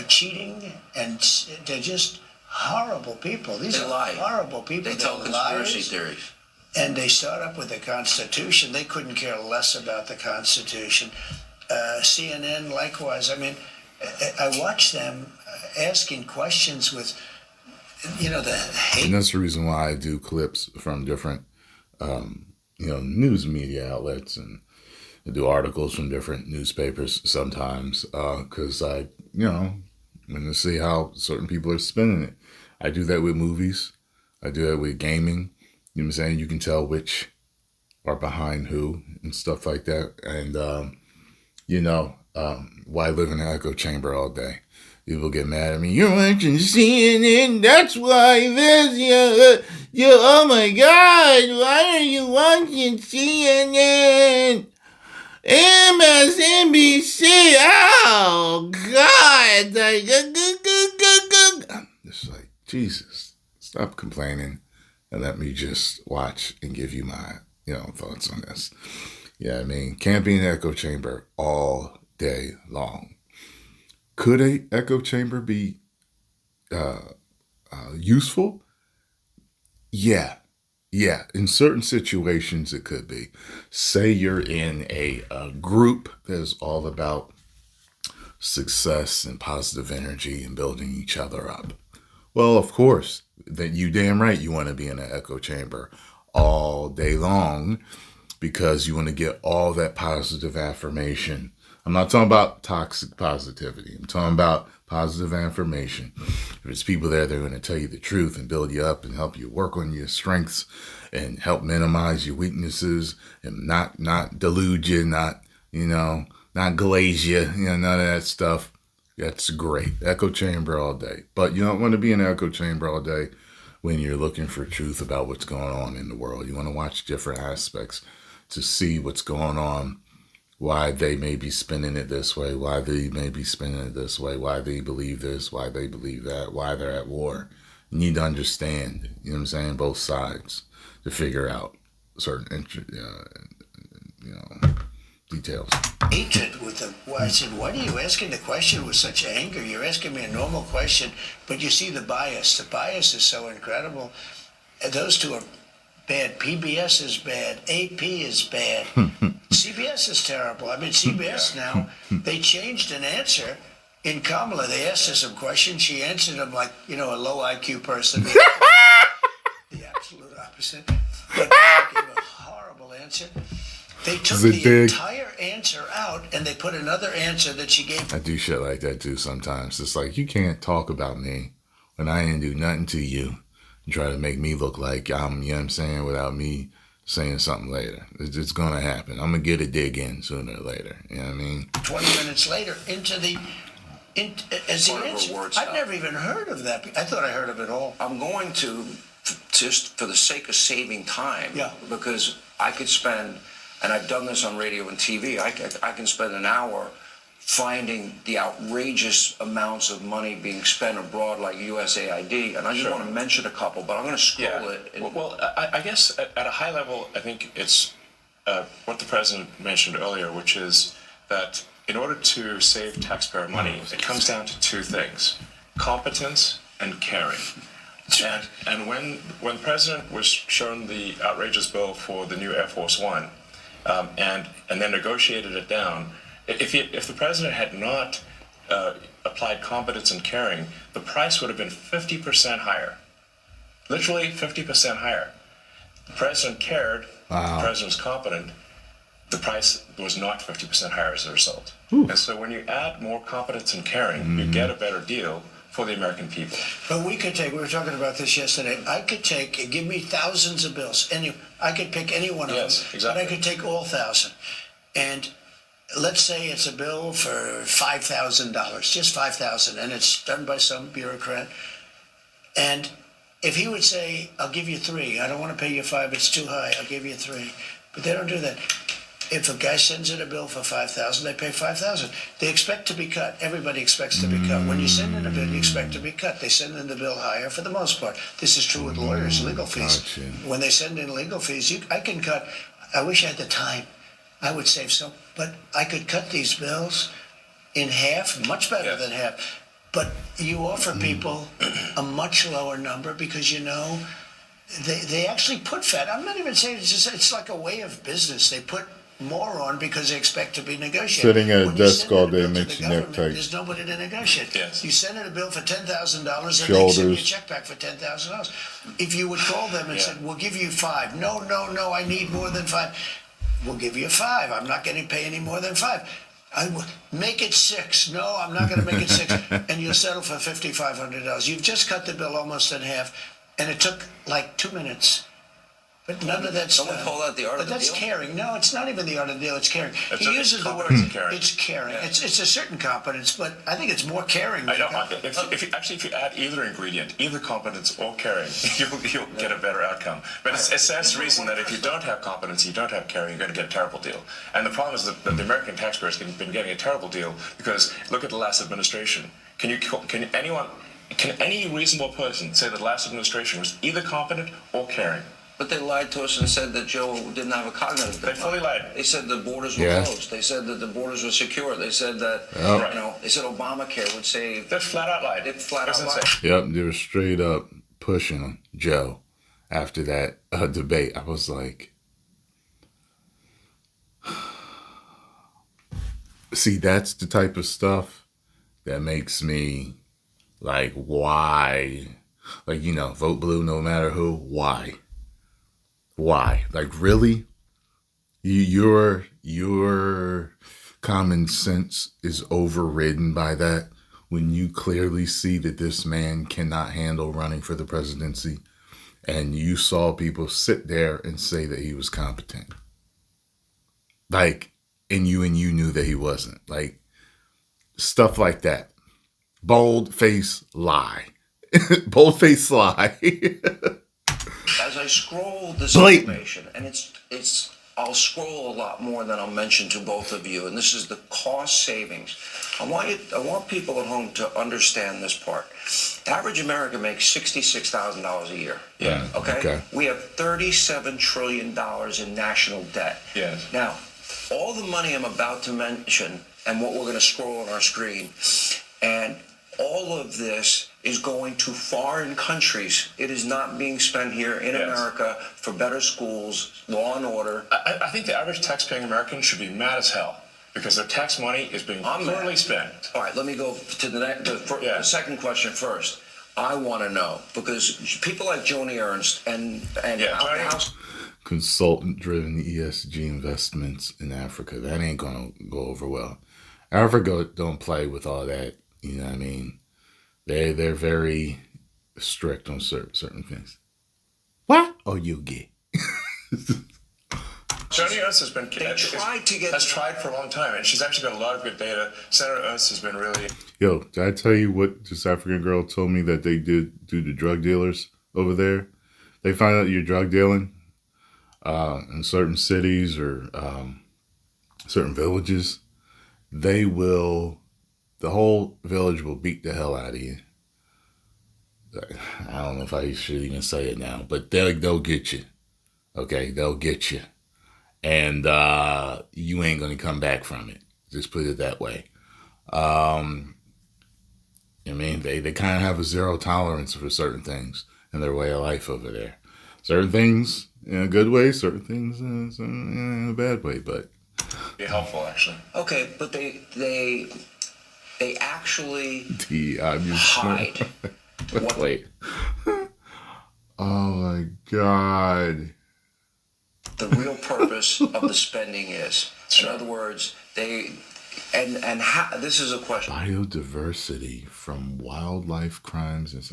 cheating, and they're just horrible people. These are horrible people. They tell conspiracy theories. And they start up with the Constitution. They couldn't care less about the Constitution. CNN, likewise. I mean, I watch them asking questions with, the hate. And that's the reason why I do clips from different, news media outlets, and I do articles from different newspapers sometimes, because I want to see how certain people are spinning it. I do that with movies. I do that with gaming. You know what I'm saying? You can tell which are behind who and stuff like that. And, why live in an echo chamber all day? People get mad at me. You're watching CNN. That's why there's you. Oh my God. Why are you watching CNN? MSNBC. Oh God. It's like, Jesus, stop complaining and let me just watch and give you my, thoughts on this. Yeah, I mean, can't be an echo chamber all day long. Could a echo chamber be useful? Yeah. In certain situations, it could be. Say you're in a group that's all about success and positive energy and building each other up. Well, of course, that you damn right you want to be in an echo chamber all day long, because you want to get all that positive affirmation. I'm not talking about toxic positivity. I'm talking about positive affirmation. If there's people there, they're going to tell you the truth and build you up and help you work on your strengths and help minimize your weaknesses and not delude you, not glaze you, none of that stuff. That's great. Echo chamber all day. But you don't want to be in an echo chamber all day when you're looking for truth about what's going on in the world. You want to watch different aspects to see what's going on, why they may be spinning it this way, why they may be spinning it this way, why they believe this, why they believe that, why they're at war. You need to understand, both sides to figure out certain, details. Hatred with them. I said, why are you asking the question with such anger? You're asking me a normal question, but you see the bias. The bias is so incredible. And those two are bad. PBS is bad. AP is bad. CBS is terrible. I mean, CBS now, they changed an answer in Kamala. They asked her some questions. She answered them like, a low IQ person. The absolute opposite. But they gave a horrible answer. They took the entire answer out and they put another answer that she gave. I do shit like that too sometimes. It's like, you can't talk about me when I didn't do nothing to you and try to make me look like I'm, you know what I'm saying, without me saying something later. It's going to happen. I'm going to get a dig in sooner or later. You know what I mean? 20 minutes later as the answer. I've never even heard of that. I thought I heard of it all. I'm going to, just for the sake of saving time, because I could spend, and I've done this on radio and TV, I can spend an hour finding the outrageous amounts of money being spent abroad like USAID, and I just want to mention a couple, but I'm going to scroll it. Well, I guess at a high level, I think it's what the president mentioned earlier, which is that in order to save taxpayer money, it comes down to two things: competence and caring. And when the president was shown the outrageous bill for the new Air Force One, and then negotiated it down, if the president had not applied competence and caring, the price would have been 50% higher. Literally 50% higher. The president cared. Wow. The president was competent. The price was not 50% higher as a result. Ooh. And so when you add more competence and caring, you get a better deal for the American people. But we were talking about this yesterday, give me thousands of bills, and I could pick any one of them, exactly. But I could take all 1,000. And let's say it's a bill for $5,000, just $5,000, and it's done by some bureaucrat. And if he would say, I'll give you 3, I don't want to pay you 5, it's too high, I'll give you 3. But they don't do that. If a guy sends in a bill for $5,000, they pay $5,000. They expect to be cut. Everybody expects to be cut. When you send in a bill, you expect to be cut. They send in the bill higher for the most part. This is true with lawyers, legal fees. When they send in legal fees, I can cut. I wish I had the time. I would save some, but I could cut these bills in half, much better than half. But you offer people a much lower number because they actually put fat. I'm not even saying it's like a way of business. They put more on because they expect to be negotiated. Sitting at a desk all day makes your neck tight. There's nobody to negotiate. Yes. You send in a bill for $10,000 and they send you a check back for $10,000. If you would call them and said, we'll give you 5. No, I need more than 5. We'll give you 5. I'm not going to pay any more than 5. I will make it 6. No, I'm not going to make it 6. And you'll settle for $5,500. You've just cut the bill almost in half, and it took like 2 minutes. But none of that stuff. Someone call that the art of the deal? But that's caring. No, it's not even the art of the deal. It's caring. He uses the word. It's caring. Yeah. It's a certain competence, but I think it's more caring. I know. If you add either ingredient, either competence or caring, you'll get a better outcome. But it stands to reason that if you don't have competence, you don't have caring, you're going to get a terrible deal. And the problem is that the American taxpayers have been getting a terrible deal because look at the last administration. Can any reasonable person say that the last administration was either competent or caring? But they lied to us and said that Joe didn't have a cognitive decline. They fully lied. They said the borders were closed. They said that the borders were secure. They said that, they said Obamacare would save. They flat out lied. They flat out lied. Yep, they were straight up pushing Joe after that debate. I was like, see, that's the type of stuff that makes me like, why? Like, vote blue no matter who. Why? Why? Like, really? Your common sense is overridden by that when you clearly see that this man cannot handle running for the presidency, and you saw people sit there and say that he was competent. Like, and you knew that he wasn't. Like, stuff like that. Bold-faced lie. Bold-faced lie. As I scroll this information, and I'll scroll a lot more than I'll mention to both of you, and this is the cost savings. I want people at home to understand this part. Average American makes $66,000 a year. Yeah. Okay? We have $37 trillion in national debt. Yes. Now, all the money I'm about to mention, and what we're going to scroll on our screen, and all of this is going to foreign countries. It is not being spent here in America for better schools, law and order. I think the average tax-paying American should be mad as hell because their tax money is being poorly spent. All right, let me go to the second question first. I want to know, because people like Joni Ernst and out the House... Consultant-driven ESG investments in Africa. That ain't going to go over well. Africa don't play with all that. You know what I mean? They're very strict on certain things. What? Oh, you gay. Joni Ernst has tried for a long time, and she's actually got a lot of good data. Senator Ernst has been really... Yo, did I tell you what this African girl told me that they did do to drug dealers over there? They find out you're drug dealing in certain cities or certain villages. They will... The whole village will beat the hell out of you. I don't know if I should even say it now, but they'll get you. Okay, they'll get you. And you ain't going to come back from it. Just put it that way. I mean, they kind of have a zero tolerance for certain things in their way of life over there. Certain things in a good way, certain things in a bad way, but... Be helpful, actually. Okay, but they actually hide. Wait. Oh my God. The real purpose of the spending is. In other words, this is a question. Biodiversity from wildlife crimes and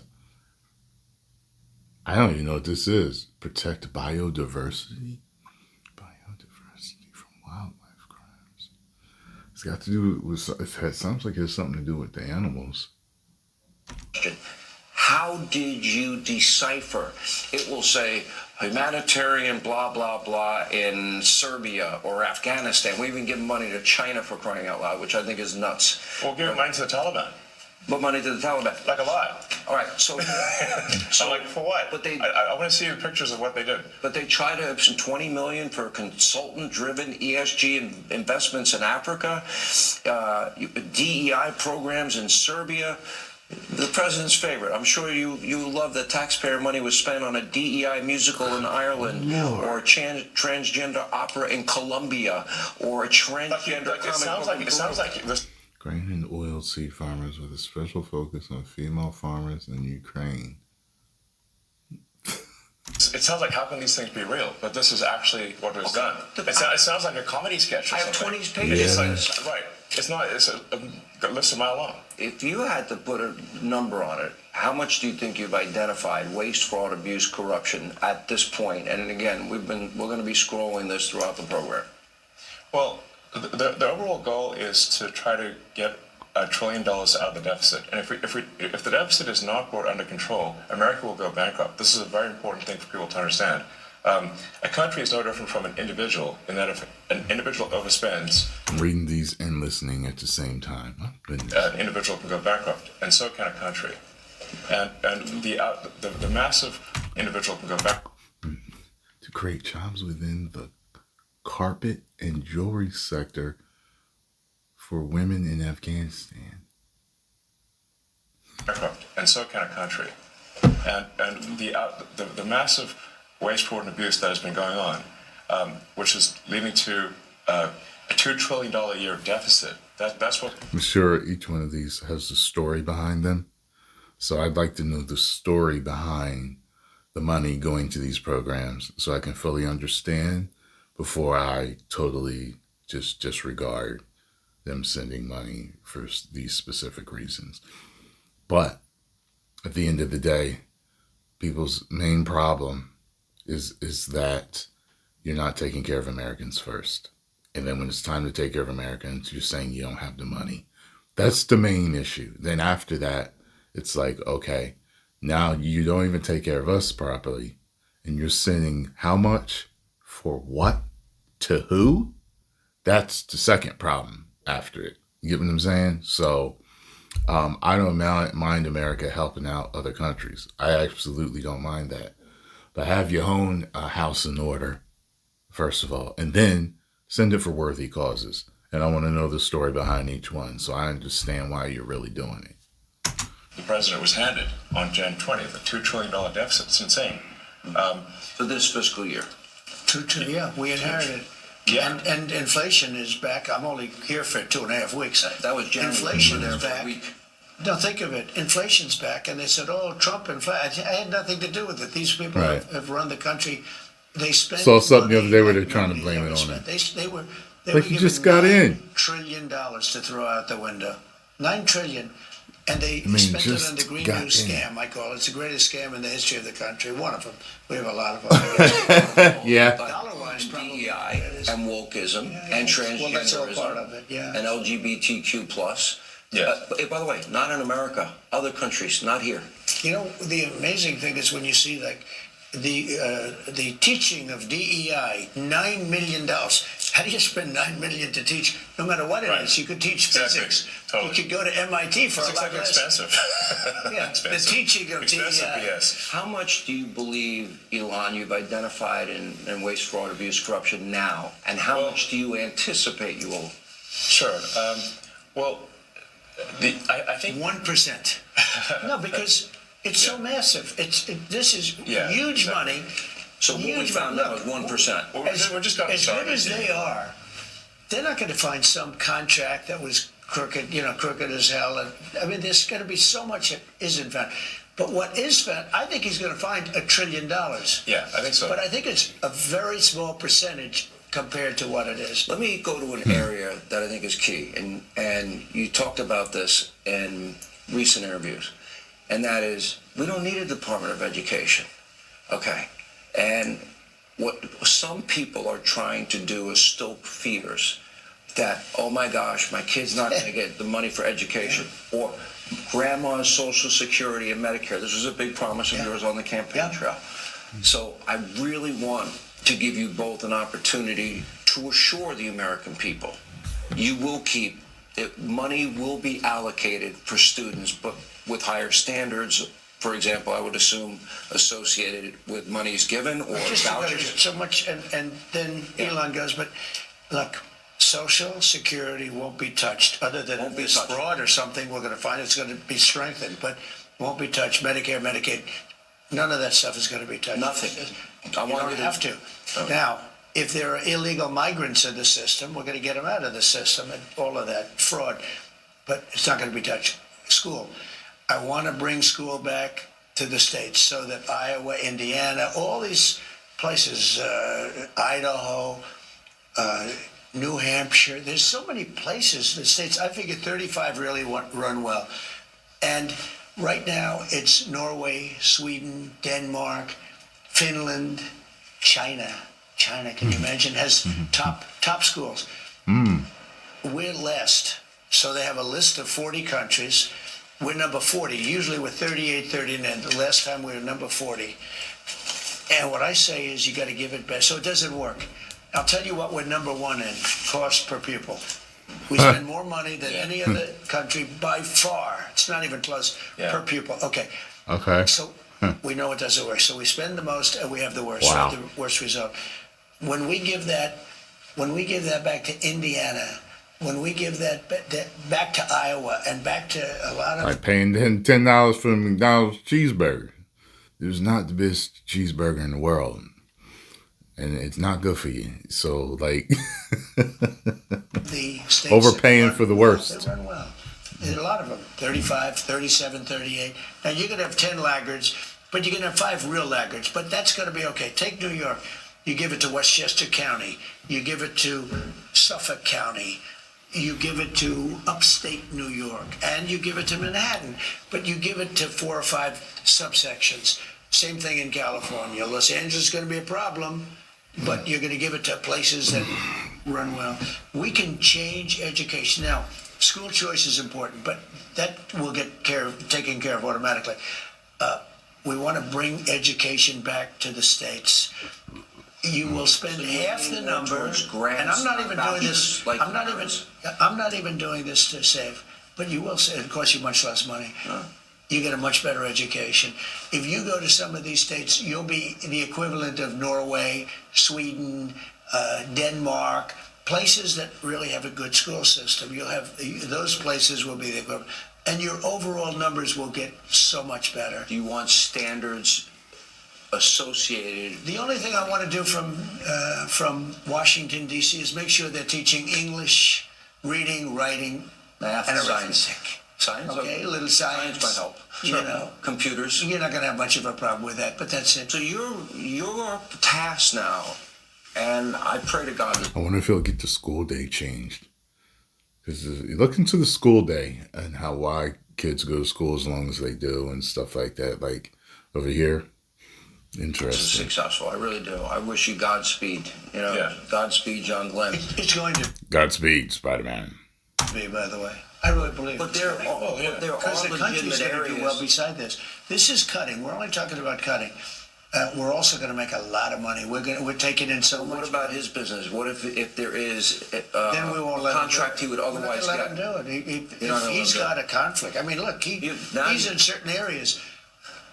I don't even know what this is. Protect biodiversity? Biodiversity from wildlife crimes. It's got to do with, it sounds like it has something to do with the animals. How did you decipher? It will say humanitarian blah, blah, blah in Serbia or Afghanistan. We even give money to China for crying out loud, which I think is nuts. We'll give money to the Taliban. What money to the Taliban? Like a lot. All right, so like for what? But I want to see the pictures of what they did. But they try to have $20 million for consultant-driven ESG investments in Africa, DEI programs in Serbia. The president's favorite. I'm sure you love that taxpayer money was spent on a DEI musical in Ireland, or a transgender opera in Colombia, or a transgender comic book. It sounds like this. Grain and oilseed farmers with a special focus on female farmers in Ukraine. It sounds like, how can these things be real? But this is actually what was done. It sounds like a comedy sketch or I have something. 20 pages. Yeah. Right. It's not. It's a list a mile long. If you had to put a number on it, how much do you think you've identified waste, fraud, abuse, corruption at this point? And again, we're going to be scrolling this throughout the program. Well, the overall goal is to try to get $1 trillion out of the deficit. And if the deficit is not brought under control, America will go bankrupt. This is a very important thing for people to understand. A country is no different from an individual in that if an individual overspends... I'm reading these and listening at the same time. An individual can go bankrupt, and so can a country. And the massive individual can go bankrupt. To create jobs within the carpet and jewelry sector for women in Afghanistan. Bankrupt, and so can a country. And the massive waste, fraud, and abuse that has been going on, which is leading to a $2 trillion a year deficit. That's what... I'm sure each one of these has a story behind them. So I'd like to know the story behind the money going to these programs so I can fully understand before I totally just disregard them sending money for these specific reasons. But at the end of the day, people's main problem is that you're not taking care of Americans first. And then when it's time to take care of Americans, you're saying you don't have the money. That's the main issue. Then after that, it's like, okay, now you don't even take care of us properly. And you're sending how much? For what? To who? That's the second problem after it. You get what I'm saying? So I don't mind America helping out other countries. I absolutely don't mind that. But have your own house in order, first of all, and then send it for worthy causes. And I want to know the story behind each one so I understand why you're really doing it. president was handed on Jan 20th, a $2 trillion deficit. It's insane. For this fiscal year. Yeah, we inherited. Yeah. And inflation is back. I'm only here for 2.5 weeks. That was January. Inflation There is for a back. week. No, think of it. Inflation's back, and they said, "Oh, Trump inflation." I had nothing to do with it. These people Right. have run the country. They spent. Saw something the money other day where like they're trying to nobody blame ever it on spent. it. They were. But were he given just got in. $9 trillion to throw out the window. $9 trillion. And they mean, spent it just on the Green got New in. scam, I call it. It's the greatest scam in the history of the country. One of them. We have a lot of them. I guess. Yeah. Dollar-wise, probably. DEI and wokeism and transgenderism Well, that's all part of it, yeah. and LGBTQ plus. Yeah. By the way, not in America, other countries, not here. You know, the amazing thing is when you see like the teaching of DEI, $9 million. How do you spend $9 million to teach? No matter what it Right. is, you could teach Exactly. physics. Totally. You could go to MIT for It's a lot exactly less. expensive. Yeah, Expensive. the teaching of Expensive, DEI. yes. How much do you believe, Elon, you've identified in waste, fraud, abuse, corruption now, and how Well- much do you anticipate you will? Sure. Well, I think 1%. No, because it's so massive. This is Yeah, huge exactly. money. So what we Huge found money. out is 1%. Well, we're just got As started. good as they are, they're not going to find some contract that was crooked, crooked as hell. And I mean, there's going to be so much that isn't found. But what is found, I think he's going to find $1 trillion. Yeah, I think so. But I think it's a very small percentage compared to what it is. Let me go to an area that I think is key, and you talked about this in recent interviews, and that is we don't need a Department of Education, okay? And what some people are trying to do is stoke fears that, oh my gosh, my kid's not going to get the money for education, or grandma's Social Security and Medicare. This was a big promise of yours on the campaign trail. So I really want to give you both an opportunity to assure the American people you will keep it, money will be allocated for students, but with higher standards. For example, I would assume associated with monies given or Just vouchers. so much, and then Yeah. Elon goes, but look, Social Security won't be touched, other than Won't be this touched. fraud or something. We're going to find it's going to be strengthened, but won't be touched. Medicare, Medicaid, none of that stuff is going to be touched. Nothing. I You want don't you to- have to. Now, if there are illegal migrants in the system, we're going to get them out of the system and all of that fraud, but it's not going to be touched. School. I want to bring school back to the states so that Iowa, Indiana, all these places, Idaho, New Hampshire, there's so many places, the states, I figure 35 really run well. And right now it's Norway, Sweden, Denmark, Finland, China. China, can you imagine, has top schools. We're last. So they have a list of 40 countries. We're number 40. Usually we're 38, 39. The last time we were number 40. And what I say is you got to give it back. So it doesn't work. I'll tell you what we're number one in, cost per pupil. We spend more money than any other country by far. It's not even close, per pupil. Okay. Okay. So we know it doesn't work. So we spend the most and we have the worst, Wow. the worst result. When we give that back to Indiana, when we give that back to Iowa and back to a lot of Like paying $10 for a McDonald's cheeseburger. It was not the best cheeseburger in the world. And it's not good for you. So, like, the states overpaying that run for the well, worst. They run well. There's a lot of them, 35, 37, 38. Now, you're going to have 10 laggards, but you're going to have 5 real laggards. But that's going to be okay. Take New York. You give it to Westchester County. You give it to Suffolk County. You give it to upstate New York. And you give it to Manhattan. But you give it to 4 or 5 subsections. Same thing in California. Los Angeles is going to be a problem, but you're going to give it to places that run well. We can change education. Now, school choice is important, but that will get taken care of automatically. We want to bring education back to the states. You will spend half the number, towards grants, and I'm not even doing vouchers, this. like I'm not even doing this to save, but you will save. It costs you much less money. You get a much better education. If you go to some of these states, you'll be the equivalent of Norway, Sweden, Denmark, places that really have a good school system, you'll have those places will be the, and your overall numbers will get so much better. Do you want standards associated? The only thing I want to do from Washington D.C. is make sure they're teaching English, reading, writing, math, and science. arithmetic. Science, okay, a little science might help. You Sure. know, Computers. You're not going to have much of a problem with that, but that's it. So you're tasked now, and I pray to God. I wonder if he'll get the school day changed. Because you look into the school day and why kids go to school as long as they do and stuff like that. Like over here, interesting. This is successful. I really do. I wish you Godspeed. You know, Yeah. Godspeed, John Glenn. It's going to Godspeed, Spider-Man. be, by the way. I really believe But it's there going. are there Because are the country's legitimate going to do areas. well beside this. This is cutting. We're only talking about cutting. We're also going to make a lot of money. We're taking in so much. What about his business? What if there is Then we won't a let him contract do he it. would otherwise We're not get? gonna let him do it. You're not If gonna he's let him got a conflict. I mean, look, now he's you- in certain areas.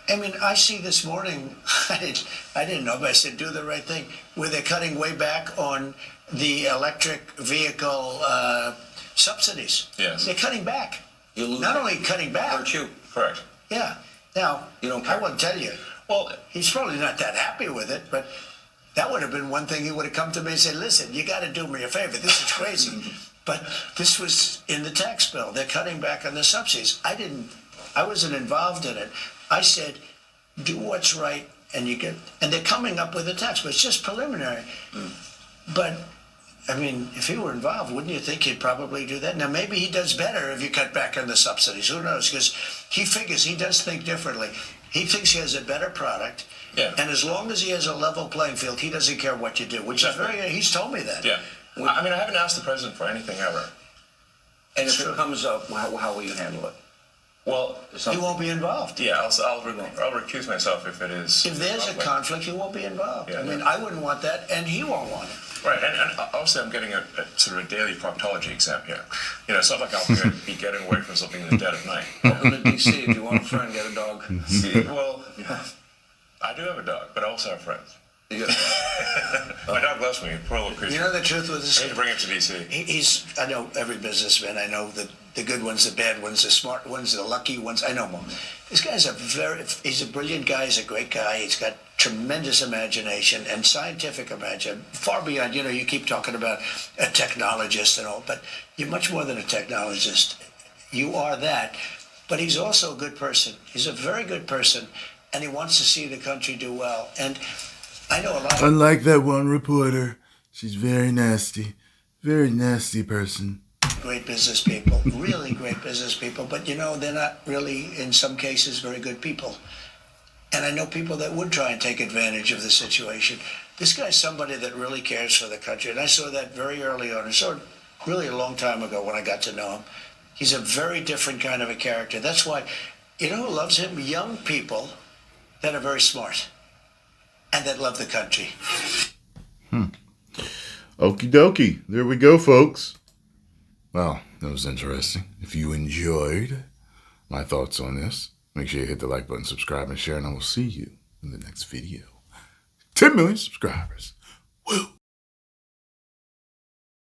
I mean, I see this morning. I didn't know, but I said, do the right thing. Where they're cutting way back on the electric vehicle subsidies. Yes. They're cutting back. You lose. Not only cutting back. Hurt you. Correct. Yeah. Now, You don't I care. won't tell you. Well, He's probably not that happy with it, but that would have been one thing he would have come to me and said, listen, you got to do me a favor. This is crazy. But this was in the tax bill. They're cutting back on the subsidies. I wasn't involved in it. I said, do what's right and they're coming up with a tax bill. It's just preliminary. But I mean, if he were involved, wouldn't you think he'd probably do that? Now, maybe he does better if you cut back on the subsidies. Who knows? Because he figures he does think differently. He thinks he has a better product. Yeah. And as long as he has a level playing field, he doesn't care what you do, which is he's told me that. yeah. I mean, I haven't asked the president for anything ever. And if it comes up, how will you handle it? Well, He won't be involved. yeah, I'll recuse myself if it is. If there's a conflict, he won't be involved. Yeah, I mean, yeah. I wouldn't want that, and he won't want it. Right, and obviously I'm getting a sort of a daily proctology exam here. You know, it's not like I'll be getting away from something in the dead of night. Welcome to D.C. If you want a friend, get a dog. Well, I do have a dog, but I also have friends. You- My dog loves me, poor little creature. You know the truth with I this? need to bring him to D.C. I know every businessman. I know the good ones, the bad ones, the smart ones, the lucky ones. I know them all. This guy's he's a brilliant guy. He's a great guy. He's got tremendous imagination and scientific imagination, far beyond, you keep talking about a technologist and all, but you're much more than a technologist. You are that. But he's also a good person. He's a very good person, and he wants to see the country do well. And I know a lot of Unlike that one reporter, she's very nasty person. great business people, really great business people, but they're not really, in some cases, very good people. And I know people that would try and take advantage of the situation. This guy's somebody that really cares for the country, and I saw that very early on. I saw it really a long time ago when I got to know him. He's a very different kind of a character. That's why, who loves him? Young people that are very smart and that love the country. Okie dokie. There we go, folks. Well, that was interesting. If you enjoyed my thoughts on this, make sure you hit the like button, subscribe, and share, and I will see you in the next video. 10 million subscribers. Woo!